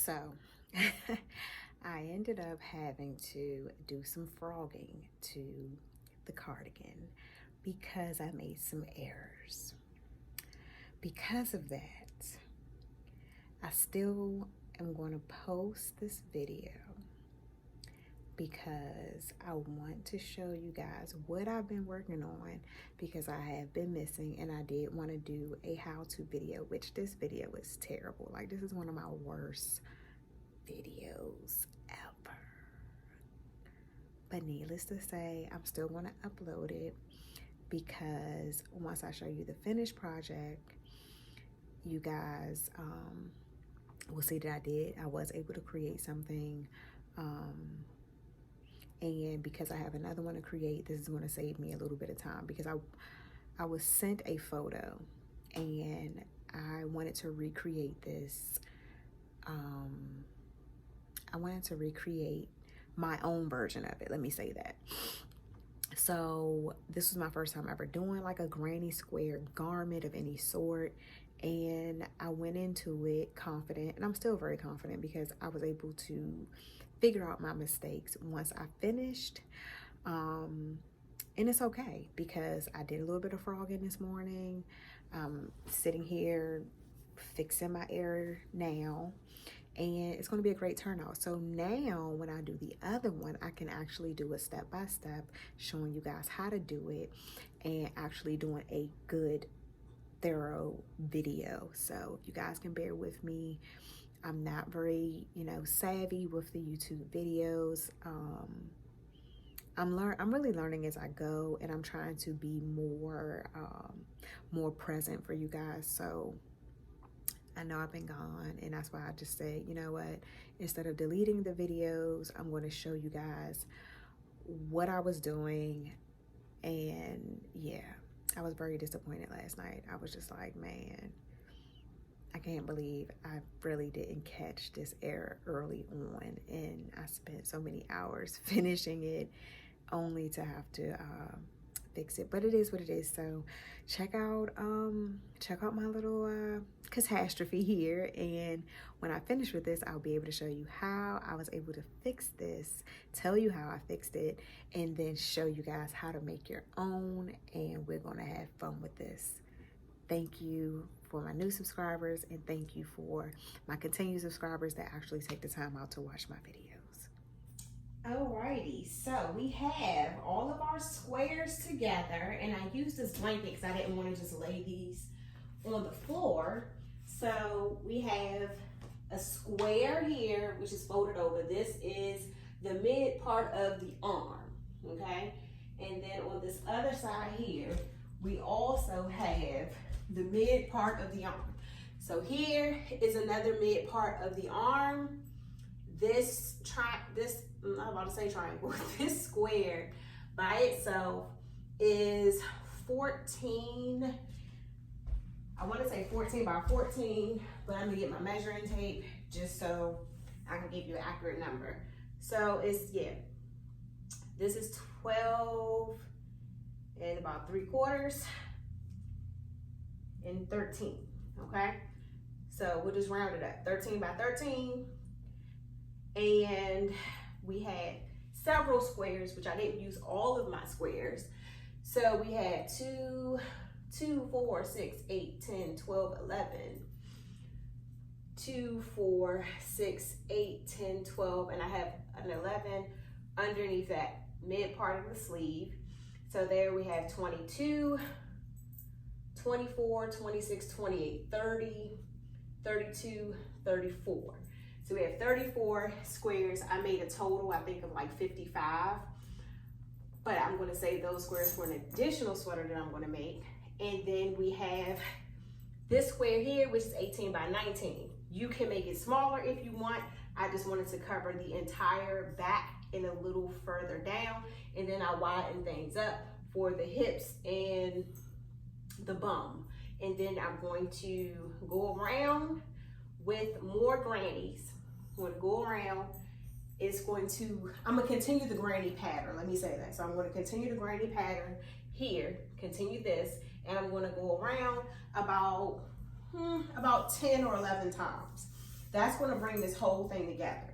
So I ended up having to do some frogging to the cardigan because I made some errors. Because of that, I still am going to post this video because I want to show you guys what I've been working on, because I have been missing and I did want to do a how-to video, which this video is terrible. Like, this is one of my worst videos ever. But needless to say, I'm still going to upload it because once I show you the finished project, you guys will see that I was able to create something. And because I have another one to create, this is going to save me a little bit of time, because I was sent a photo and I wanted to recreate this. I wanted to recreate my own version of it. Let me say that. So this was my first time ever doing like a granny square garment of any sort. And I went into it confident, and I'm still very confident because I was able to figure out my mistakes once I finished. And it's okay because I did a little bit of frogging this morning. Sitting here fixing my error now, and it's going to be a great turnout. So now when I do the other one, I can actually do a step-by-step showing you guys how to do it and actually doing a good thorough video. So you guys can bear with me. I'm not very, savvy with the YouTube videos. I'm really learning as I go, and I'm trying to be more present for you guys. So I know I've been gone, and that's why I just said, you know what, instead of deleting the videos, I'm going to show you guys what I was doing. And yeah, I was very disappointed last night. I was just like, man, I can't believe I really didn't catch this error early on, and I spent so many hours finishing it only to have to fix it. But it is what it is. So check out my little catastrophe here, and when I finish with this, I'll be able to show you how I was able to fix this, tell you how I fixed it, and then show you guys how to make your own, and we're gonna have fun with this. Thank you for my new subscribers, and thank you for my continued subscribers that actually take the time out to watch my videos. Alrighty, so we have all of our squares together, and I used this blanket because I didn't want to just lay these on the floor. So we have a square here, which is folded over. This is the mid part of the arm, okay? And then on this other side here, we also have the mid part of the arm. So here is another mid part of the arm. I'm about to say triangle. This square by itself is 14. I want to say 14 by 14, but I'm gonna get my measuring tape just so I can give you an accurate number. So this is 12 and about 3/4 and 13, okay? So we'll just round it up, 13 by 13. And we had several squares, which I didn't use all of my squares. So we had 2, 4, 6, 8, 10, 12, 11. 2, 4, 6, 8, 10, 12, and I have an 11 underneath that mid part of the sleeve. So there we have 22, 24, 26, 28, 30, 32, 34. So we have 34 squares. I made a total, I think, of like 55. But I'm going to save those squares for an additional sweater that I'm going to make. And then we have this square here, which is 18 by 19. You can make it smaller if you want. I just wanted to cover the entire back and a little further down. And then I widen things up for the hips and the bum. And then I'm going to go around with more grannies. I'm going to go around. I'm going to continue the granny pattern. Let me say that. So I'm going to continue the granny pattern here, continue this, and I'm going to go around about 10 or 11 times. That's going to bring this whole thing together.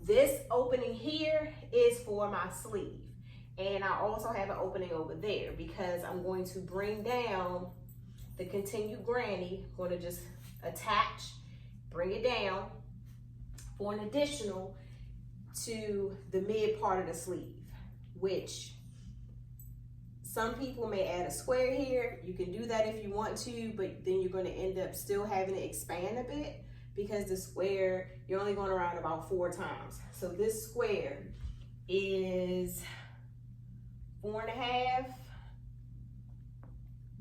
This opening here is for my sleeve. And I also have an opening over there because I'm going to bring down the continued granny. I'm going to just attach, bring it down for an additional to the mid part of the sleeve, which some people may add a square here. You can do that if you want to, but then you're going to end up still having to expand a bit because the square, you're only going around about 4 times. So this square is 4.5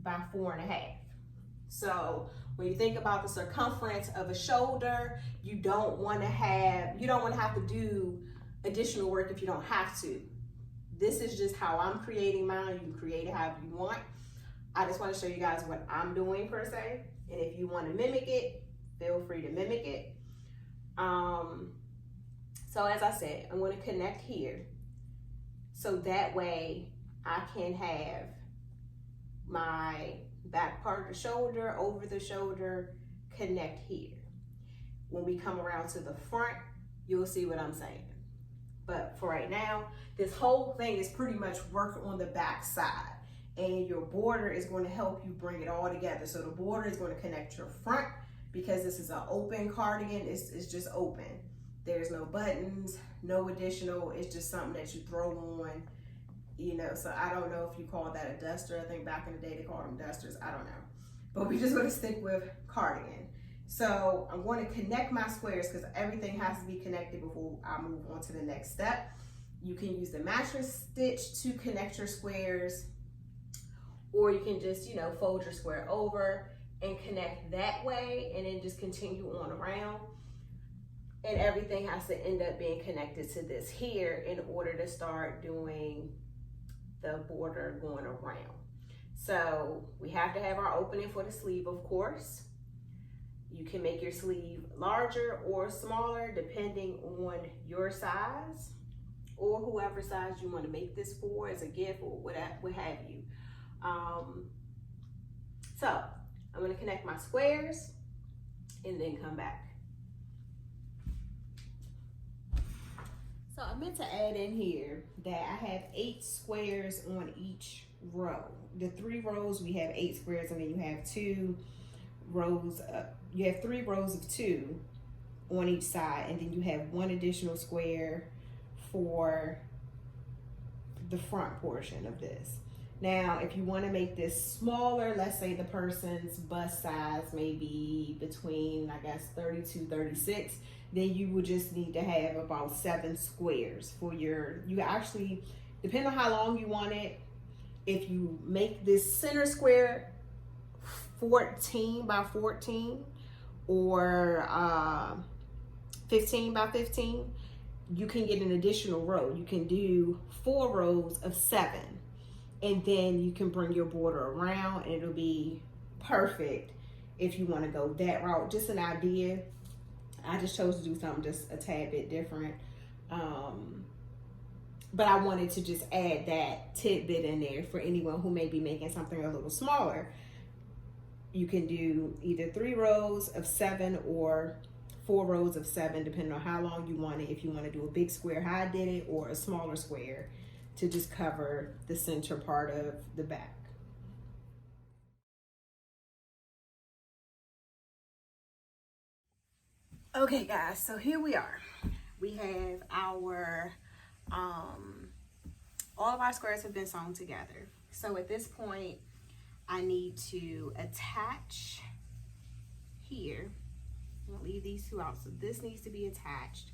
by 4.5. So when you think about the circumference of a shoulder, you don't want to have to do additional work if you don't have to. This is just how I'm creating mine. You can create it however you want. I just want to show you guys what I'm doing per se. And if you want to mimic it, feel free to mimic it. So as I said, I'm going to connect here. So that way I can have my back part of the shoulder, over the shoulder, connect here. When we come around to the front, you'll see what I'm saying. But for right now, this whole thing is pretty much work on the back side. And your border is going to help you bring it all together. So the border is going to connect your front because this is an open cardigan. It's just open. There's no buttons, no additional. It's just something that you throw on, you know. So I don't know if you call that a duster. I think back in the day they called them dusters. I don't know. But we're just going to stick with cardigan. So I'm going to connect my squares because everything has to be connected before I move on to the next step. You can use the mattress stitch to connect your squares, or you can just, you know, fold your square over and connect that way and then just continue on around. And everything has to end up being connected to this here in order to start doing the border going around. So we have to have our opening for the sleeve, of course. You can make your sleeve larger or smaller depending on your size or whoever size you want to make this for as a gift or what have you. So I'm going to connect my squares and then come back. So I meant to add in here that I have 8 squares on each row. The 3 rows, we have 8 squares, and then you have 2 rows, you have 3 rows of 2 on each side, and then you have 1 additional square for the front portion of this. Now, if you want to make this smaller, let's say the person's bust size may be between, I guess, 32, 36, then you would just need to have about 7 squares for your, you actually, depending on how long you want it, if you make this center square 14 by 14 or 15 by 15, you can get an additional row. You can do 4 rows of 7, and then you can bring your border around and it'll be perfect if you want to go that route. Just an idea. I just chose to do something just a tad bit different. But I wanted to just add that tidbit in there for anyone who may be making something a little smaller. You can do either 3 rows of 7 or 4 rows of 7, depending on how long you want it. If you want to do a big square, how I did it, or a smaller square to just cover the center part of the back. Okay guys, so here we are. We have our, all of our squares have been sewn together. So at this point, I need to attach here. I'm gonna leave these 2 out, so this needs to be attached.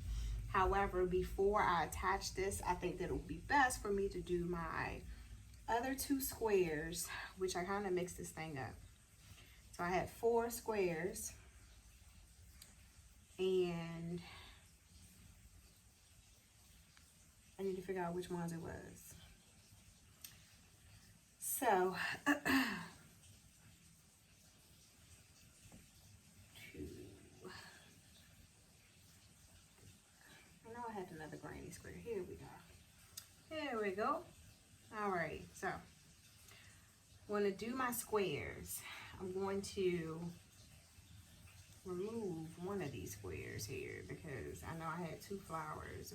However, before I attach this, I think that it would be best for me to do my other 2 squares, which I kind of mixed this thing up. So I had 4 squares, and I need to figure out which ones it was. So, I had another granny square. Here we go. There we go. All right, so I'm going to do my squares. I'm going to remove one of these squares here because I know I had 2 flowers.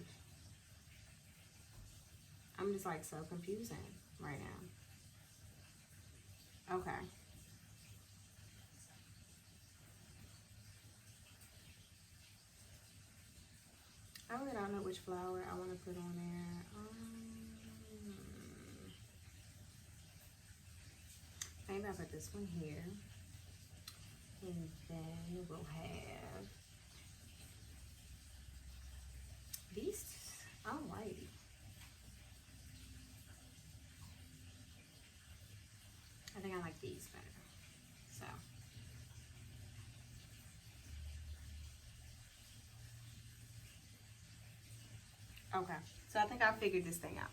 I'm just like so confusing right now. Okay. I really don't know which flower I want to put on there. Maybe I'll put this one here. And then we'll have these. Alrighty. I think I like these better. So. Okay, so I think I figured this thing out.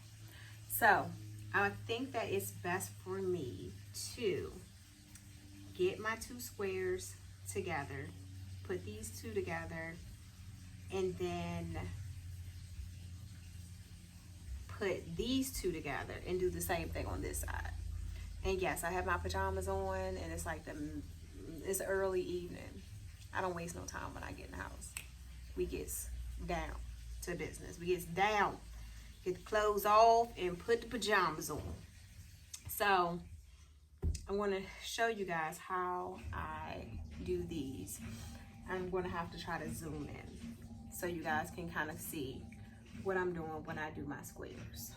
So I think that it's best for me to get my 2 squares together, put these 2 together, and then put these 2 together and do the same thing on this side. And yes, I have my pajamas on, and it's like it's early evening. I don't waste no time when I get in the house. We get down to business. We get down, get the clothes off, and put the pajamas on. So I'm going to show you guys how I do these. I'm going to have to try to zoom in so you guys can kind of see what I'm doing when I do my squares.